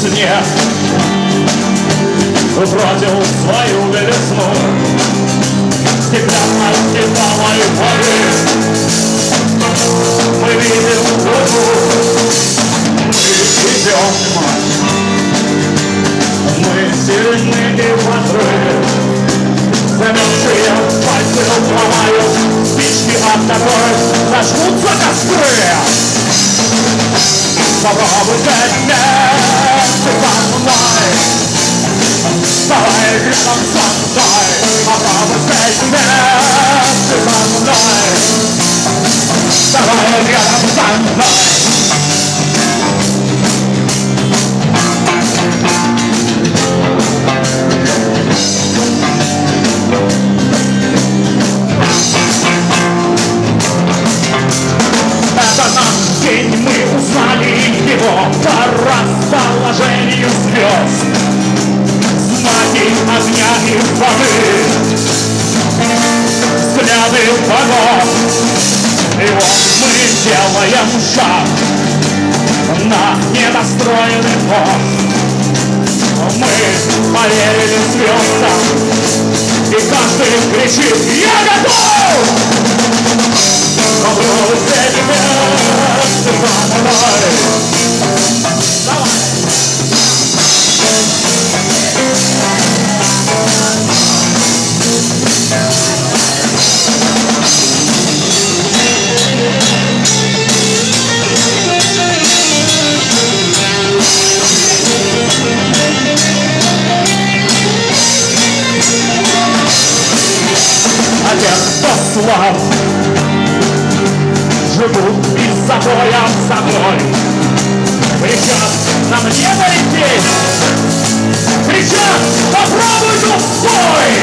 снег бросил свою белизну стеклянно-стеклянной воды. Мы видим луну, мы идем, мы сильные ветры, замерзшие пальцы ломают спички, от которых зажгутся костры. Попробуй взять вместе со мной, давай рядом со мной. Попробуй взять вместе со мной, давай рядом со мной. Это наш день, мы узнали его по расположению звезд, знаки огня и воды, взгляды богов. И вот мы делаем шаг на недостроенный мост. Мы поверили звездам, и каждый кричит: я готов! Попробуй взять вместе со мной. Давай! А те, кто слаб, живут из забоя в забой, кричат: нам не полететь, кричат: попробуй бой.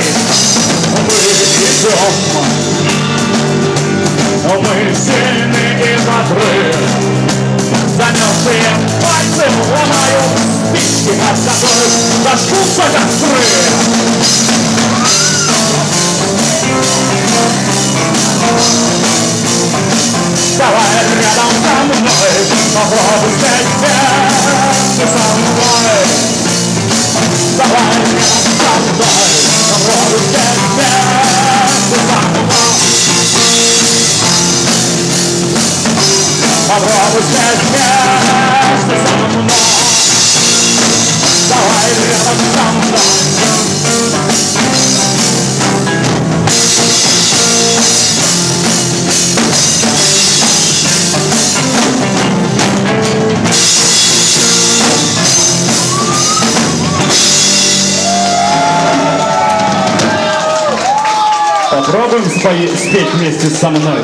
Мы сильные ветры, замерзшие пальцы ломают спички, от которых зажгутся костры. Давай рядом со мной, попробуй взять вместе со мной. Давай рядом со мной, попробуй взять вместе со мной. Попробуй взять вместе со мной. Давай рядом со мной. Попробуем спеть вместе со мной.